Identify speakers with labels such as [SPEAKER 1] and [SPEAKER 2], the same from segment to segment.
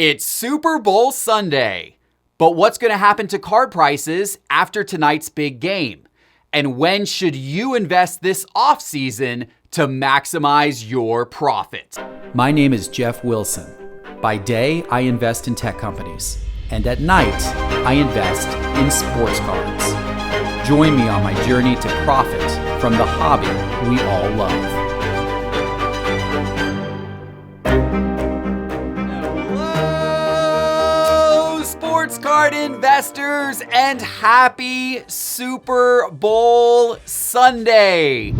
[SPEAKER 1] It's Super Bowl Sunday, but what's going to happen to card prices after tonight's big game? And when should you invest this offseason to maximize your profit?
[SPEAKER 2] My name is Geoff Wilson. By day, I invest in tech companies, and at night, I invest in sports cards. Join me on my journey to profit from the hobby we all love.
[SPEAKER 1] Sports card investors, and happy Super Bowl Sunday.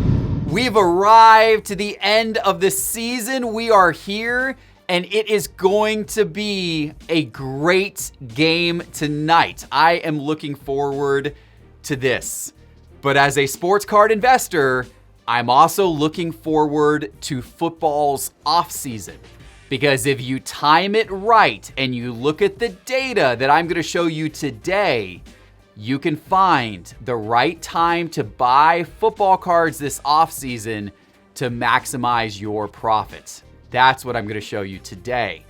[SPEAKER 1] We've arrived to the end of the season. We are here, and it is going to be a great game tonight. I am looking forward to this. But as a sports card investor, I'm also looking forward to football's offseason. Because if you time it right and you look at the data that I'm going to show you today, you can find the right time to buy football cards this offseason to maximize your profits. That's what I'm going to show you today.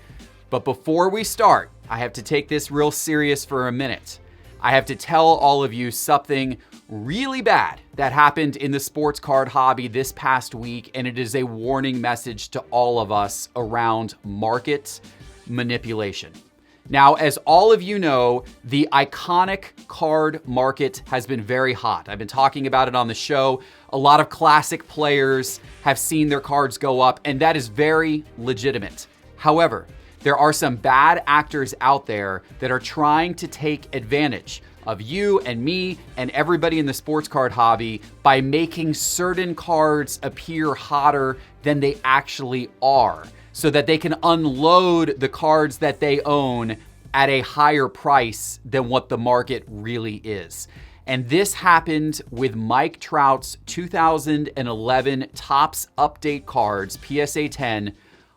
[SPEAKER 1] But before we start, I have to take this real serious for a minute. I have to tell all of you something really bad that happened in the sports card hobby this past week, and it is a warning message to all of us around market manipulation. Now, as all of you know, the iconic card market has been very hot. I've been talking about it on the show. A lot of classic players have seen their cards go up, and that is very legitimate. However, there are some bad actors out there that are trying to take advantage of you and me and everybody in the sports card hobby by making certain cards appear hotter than they actually are, so that they can unload the cards that they own at a higher price than what the market really is. And this happened with Mike Trout's 2011 Topps Update cards, PSA 10,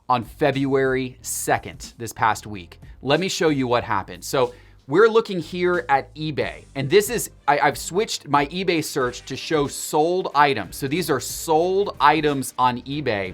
[SPEAKER 1] on February 2nd, this past week. Let me show you what happened. So we're looking here at eBay, and this is, I've switched my eBay search to show sold items. So these are sold items on eBay,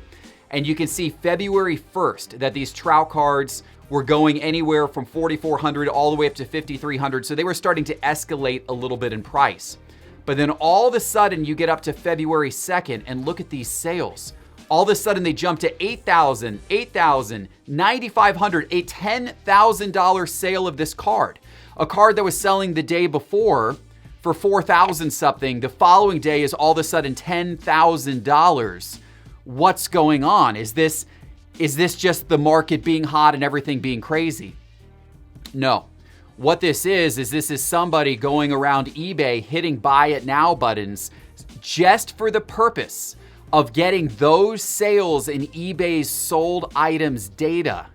[SPEAKER 1] and you can see February 1st that these Trout cards were going anywhere from $4,400 all the way up to $5,300. So they were starting to escalate a little bit in price. But then all of a sudden you get up to February 2nd and look at these sales. All of a sudden they jump to $8,000, $8,000, $9,500, a $10,000 sale of this card. A card that was selling the day before for $4,000 something, the following day is all of a sudden $10,000. What's going on? Is this just the market being hot and everything being crazy? No. What this is somebody going around eBay hitting buy it now buttons just for the purpose of getting those sales in eBay's sold items data.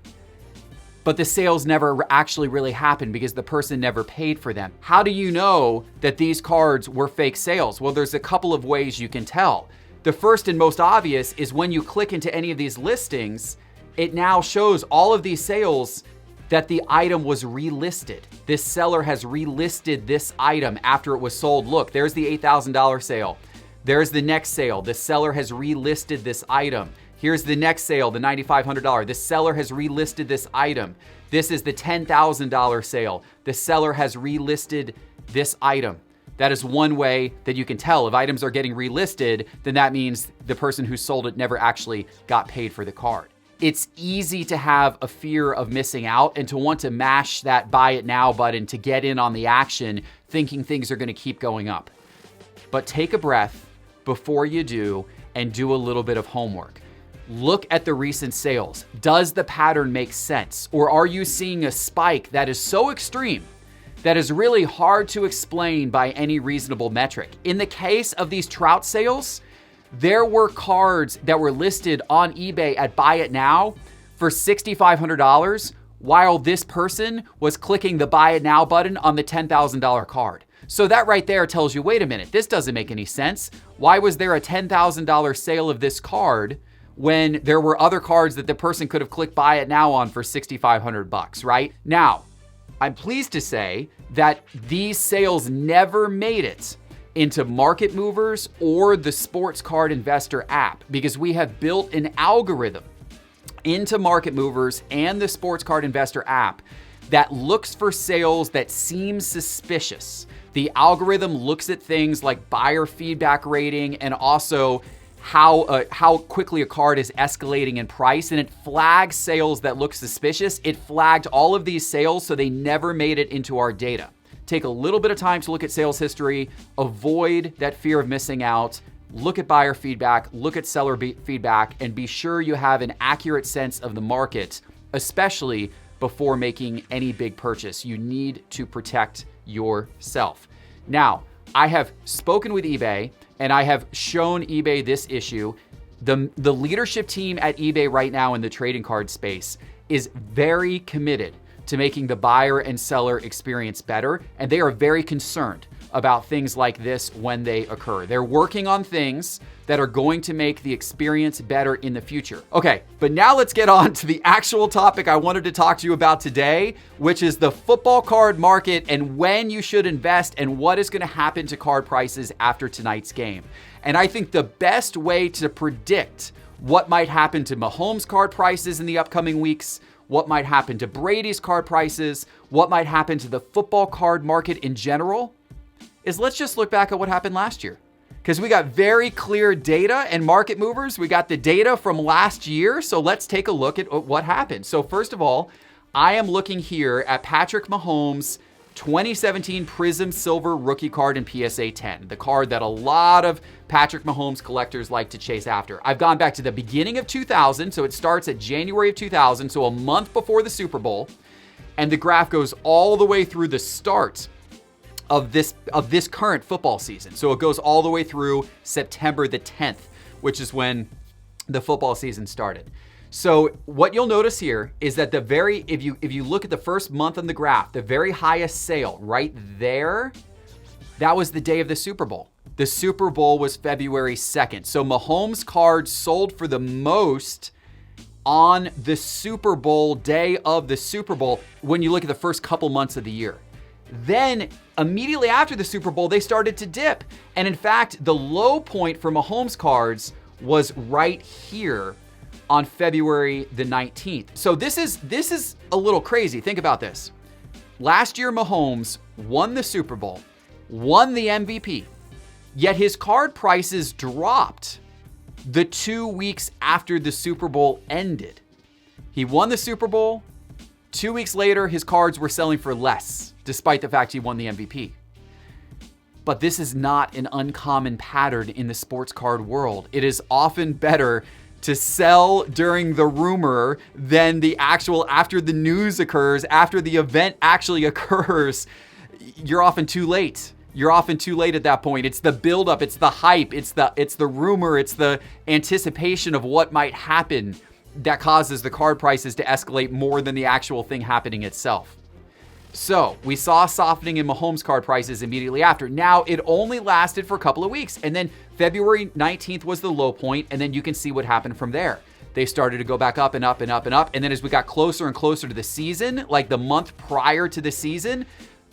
[SPEAKER 1] But the sales never actually really happened because the person never paid for them. How do you know that these cards were fake sales? Well, there's a couple of ways you can tell. The first and most obvious is when you click into any of these listings, it now shows all of these sales that the item was relisted. This seller has relisted this item after it was sold. Look, there's the $8,000 sale. There's the next sale. The seller has relisted this item. Here's the next sale, the $9,500. The seller has relisted this item. This is the $10,000 sale. The seller has relisted this item. That is one way that you can tell. If items are getting relisted, then that means the person who sold it never actually got paid for the card. It's easy to have a fear of missing out and to want to mash that buy it now button to get in on the action, thinking things are going to keep going up. But take a breath before you do and do a little bit of homework. Look at the recent sales. Does the pattern make sense? Or are you seeing a spike that is so extreme that is really hard to explain by any reasonable metric? In the case of these Trout sales, there were cards that were listed on eBay at buy it now for $6,500 while this person was clicking the buy it now button on the $10,000 card. So that right there tells you, wait a minute, this doesn't make any sense. Why was there a $10,000 sale of this card when there were other cards that the person could have clicked buy it now on for $6,500, right? Now, I'm pleased to say that these sales never made it into Market Movers or the Sports Card Investor app because we have built an algorithm into Market Movers and the Sports Card Investor app that looks for sales that seem suspicious. The algorithm looks at things like buyer feedback rating and also how quickly a card is escalating in price, and it flags sales that look suspicious. It flagged all of these sales, so they never made it into our data. Take a little bit of time to look at sales history, avoid that fear of missing out, look at buyer feedback, look at seller feedback, and be sure you have an accurate sense of the market, especially before making any big purchase. You need to protect yourself. Now, I have spoken with eBay and I have shown eBay this issue. The leadership team at eBay right now in the trading card space is very committed to making the buyer and seller experience better, and they are very concerned about things like this when they occur. They're working on things that are going to make the experience better in the future. Okay, but now let's get on to the actual topic I wanted to talk to you about today, which is the football card market and when you should invest and what is going to happen to card prices after tonight's game. And I think the best way to predict what might happen to Mahomes card prices in the upcoming weeks, what might happen to Brady's card prices, what might happen to the football card market in general, is let's just look back at what happened last year. Because we got very clear data and Market Movers. We got the data from last year. So let's take a look at what happened. So first of all, I am looking here at Patrick Mahomes' 2017 Prism Silver rookie card in PSA 10, the card that a lot of Patrick Mahomes collectors like to chase after. I've gone back to the beginning of 2000. So it starts at January of 2000. So a month before the Super Bowl. And the graph goes all the way through the start of this current football season. So it goes all the way through September the 10th, which is when the football season started. So what you'll notice here is that if you look at the first month on the graph, the very highest sale right there, that was the day of the Super Bowl. The Super Bowl was February 2nd. So Mahomes cards sold for the most on the Super Bowl day of the Super Bowl when you look at the first couple months of the year. Then immediately after the Super Bowl, they started to dip. And in fact, the low point for Mahomes cards was right here on February the 19th. So this is a little crazy. Think about this. Last year, Mahomes won the Super Bowl, won the MVP, yet his card prices dropped the 2 weeks after the Super Bowl ended. He won the Super Bowl. 2 weeks later, his cards were selling for less, despite the fact he won the MVP. But this is not an uncommon pattern in the sports card world. It is often better to sell during the rumor than the actual after the news occurs, after the event actually occurs. You're often too late. You're often too late at that point. It's the buildup, it's the hype, it's the rumor, it's the anticipation of what might happen that causes the card prices to escalate more than the actual thing happening itself. So we saw softening in Mahomes card prices immediately after. Now it only lasted for a couple of weeks, and then February 19th was the low point, and then you can see what happened from there. They started to go back up and up and up and up, and then as we got closer and closer to the season, like the month prior to the season,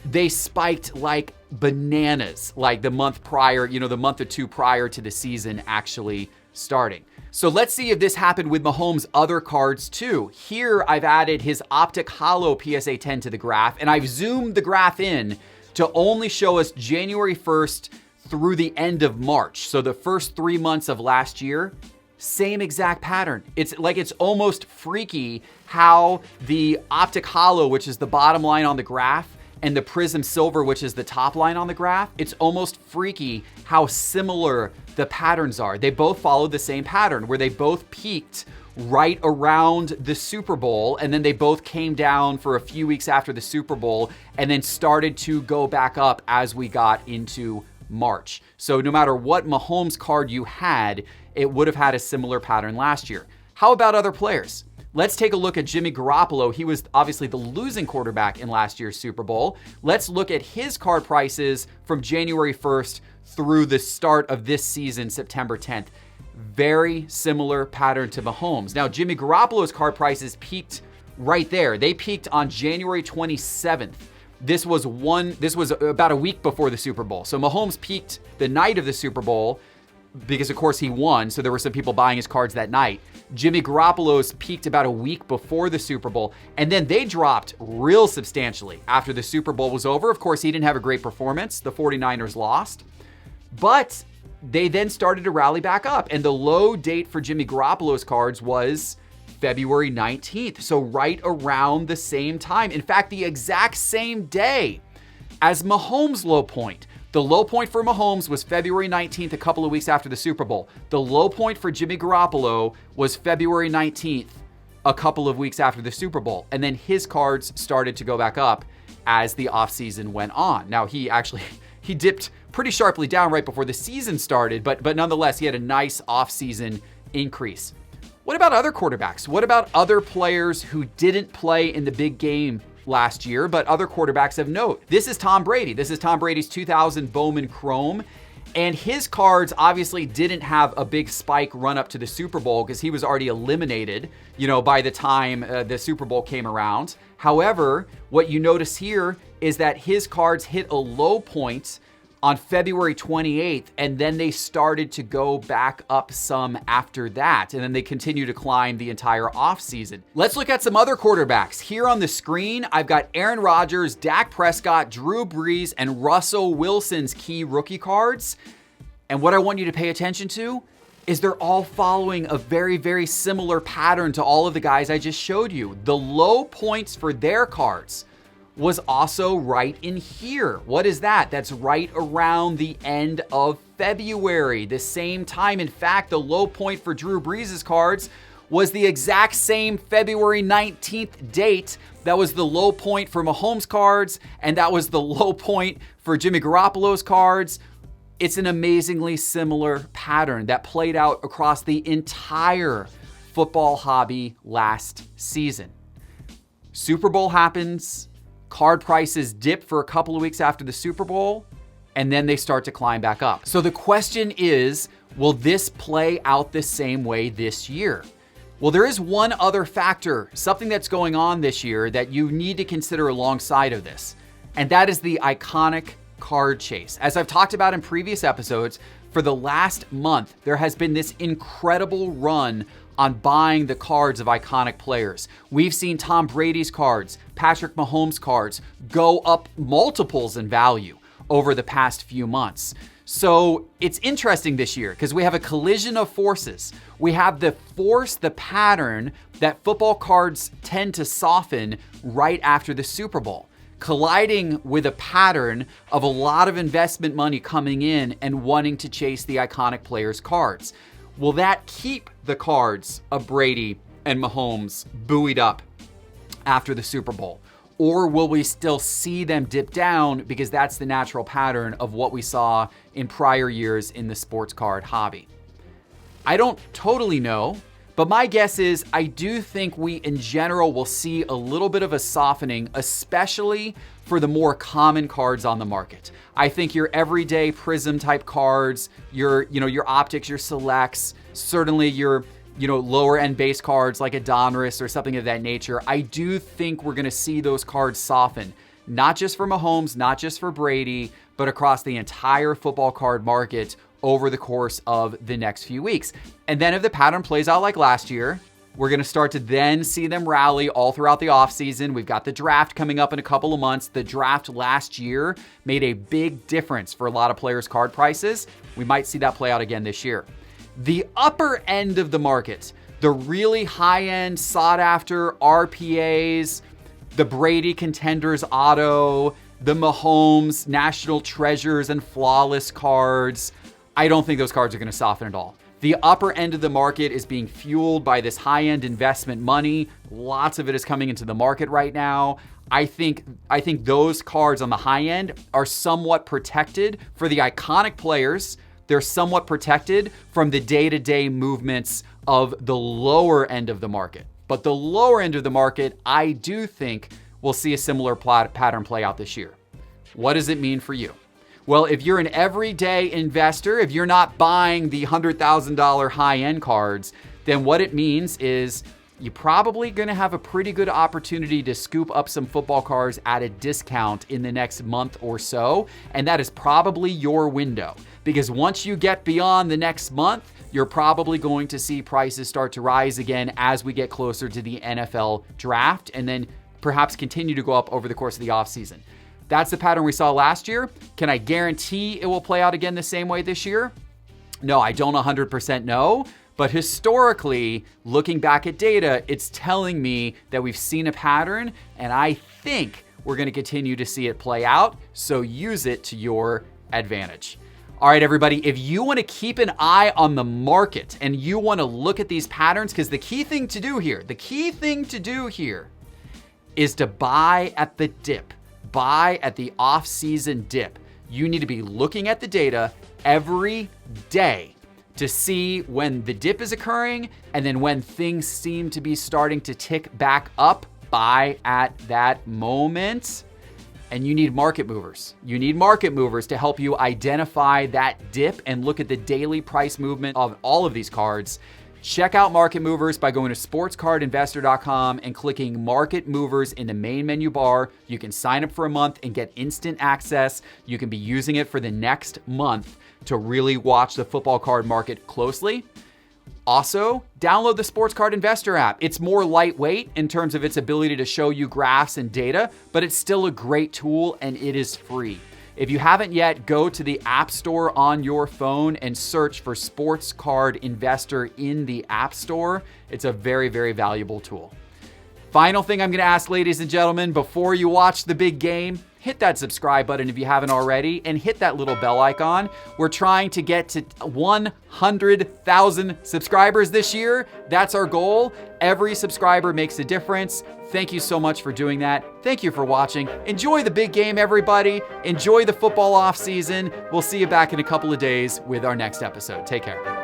[SPEAKER 1] they spiked like bananas, like the month prior, the month or two prior to the season actually starting. So let's see if this happened with Mahomes' other cards too. Here I've added his Optic Holo PSA 10 to the graph, and I've zoomed the graph in to only show us January 1st through the end of March. So the first 3 months of last year, same exact pattern. It's almost freaky how the Optic Holo, which is the bottom line on the graph, and the Prism Silver, which is the top line on the graph, it's almost freaky how similar the patterns are. They both followed the same pattern where they both peaked right around the Super Bowl, and then they both came down for a few weeks after the Super Bowl and then started to go back up as we got into March. So no matter what Mahomes card you had, it would have had a similar pattern last year. How about other players? Let's take a look at Jimmy Garoppolo. He was obviously the losing quarterback in last year's Super Bowl. Let's look at his card prices from January 1st through the start of this season, September 10th. Very similar pattern to Mahomes. Now, Jimmy Garoppolo's card prices peaked right there. They peaked on January 27th. This was about a week before the Super Bowl. So Mahomes peaked the night of the Super Bowl because, of course, he won. So there were some people buying his cards that night. Jimmy Garoppolo's peaked about a week before the Super Bowl, and then they dropped real substantially after the Super Bowl was over. Of course, he didn't have a great performance. The 49ers lost. But they then started to rally back up, and the low date for Jimmy Garoppolo's cards was February 19th, so right around the same time. In fact, the exact same day as Mahomes' low point. The low point for Mahomes was February 19th, a couple of weeks after the Super Bowl. The low point for Jimmy Garoppolo was February 19th, a couple of weeks after the Super Bowl. And then his cards started to go back up as the offseason went on. Now, he dipped pretty sharply down right before the season started, but nonetheless, he had a nice offseason increase. What about other quarterbacks? What about other players who didn't play in the big game last year, but other quarterbacks of note? This is Tom Brady. This is Tom Brady's 2000 Bowman Chrome. And his cards obviously didn't have a big spike run up to the Super Bowl because he was already eliminated, by the time the Super Bowl came around. However, what you notice here is that his cards hit a low point on February 28th, and then they started to go back up some after that, and then they continue to climb the entire offseason. Let's look at some other quarterbacks. Here on the screen, I've got Aaron Rodgers, Dak Prescott, Drew Brees, and Russell Wilson's key rookie cards. And what I want you to pay attention to is they're all following a very, very similar pattern to all of the guys I just showed you. The low points for their cards was also right in here. What is that? That's right around the end of February, the same time. In fact, the low point for Drew Brees' cards was the exact same February 19th date. That was the low point for Mahomes' cards, and that was the low point for Jimmy Garoppolo's cards. It's an amazingly similar pattern that played out across the entire football hobby last season. Super Bowl happens. Card prices dip for a couple of weeks after the Super Bowl, and then they start to climb back up. So the question is, will this play out the same way this year? Well, there is one other factor, something that's going on this year that you need to consider alongside of this, and that is the iconic card chase. As I've talked about in previous episodes, for the last month, there has been this incredible run on buying the cards of iconic players. We've seen Tom Brady's cards, Patrick Mahomes' cards go up multiples in value over the past few months. So it's interesting this year because we have a collision of forces. We have the pattern that football cards tend to soften right after the Super Bowl, colliding with a pattern of a lot of investment money coming in and wanting to chase the iconic players' cards. Will that keep the cards of Brady and Mahomes buoyed up after the Super Bowl? Or will we still see them dip down because that's the natural pattern of what we saw in prior years in the sports card hobby? I don't totally know, but my guess is I do think we in general will see a little bit of a softening, especially for the more common cards on the market. I think your everyday prism type cards, your optics, your selects, certainly your lower end base cards like a Donruss or something of that nature. I do think we're going to see those cards soften, not just for Mahomes, not just for Brady, but across the entire football card market over the course of the next few weeks. And then if the pattern plays out like last year, we're going to start to then see them rally all throughout the offseason. We've got the draft coming up in a couple of months. The draft last year made a big difference for a lot of players' card prices. We might see that play out again this year. The upper end of the market, the really high-end, sought-after RPAs, the Brady Contenders Auto, the Mahomes National Treasures and Flawless cards, I don't think those cards are going to soften at all. The upper end of the market is being fueled by this high-end investment money. Lots of it is coming into the market right now. I think those cards on the high end are somewhat protected for the iconic players. They're somewhat protected from the day-to-day movements of the lower end of the market. But the lower end of the market, I do think we'll see a similar pattern play out this year. What does it mean for you? Well, if you're an everyday investor, if you're not buying the $100,000 high-end cards, then what it means is you're probably going to have a pretty good opportunity to scoop up some football cards at a discount in the next month or so. And that is probably your window, because once you get beyond the next month, you're probably going to see prices start to rise again as we get closer to the NFL draft, and then perhaps continue to go up over the course of the offseason. That's the pattern we saw last year. Can I guarantee it will play out again the same way this year? No, I don't 100% know. But historically, looking back at data, it's telling me that we've seen a pattern, and I think we're going to continue to see it play out. So use it to your advantage. All right, everybody, if you want to keep an eye on the market and you want to look at these patterns, because the key thing to do here is to buy at the dip, buy at the off-season dip. You need to be looking at the data every day to see when the dip is occurring, and then when things seem to be starting to tick back up, buy at that moment. And you need market movers. You need market movers to help you identify that dip and look at the daily price movement of all of these cards. Check out Market Movers by going to sportscardinvestor.com and clicking Market Movers in the main menu bar. You can sign up for a month and get instant access. You can be using it for the next month to really watch the football card market closely. Also, download the Sports Card Investor app. It's more lightweight in terms of its ability to show you graphs and data, but it's still a great tool and it is free. If you haven't yet, go to the App Store on your phone and search for Sports Card Investor in the App Store. It's a very, very valuable tool. Final thing I'm going to ask, ladies and gentlemen, before you watch the big game, hit that subscribe button if you haven't already, and hit that little bell icon. We're trying to get to 100,000 subscribers this year. That's our goal. Every subscriber makes a difference. Thank you so much for doing that. Thank you for watching. Enjoy the big game, everybody. Enjoy the football off season. We'll see you back in a couple of days with our next episode. Take care.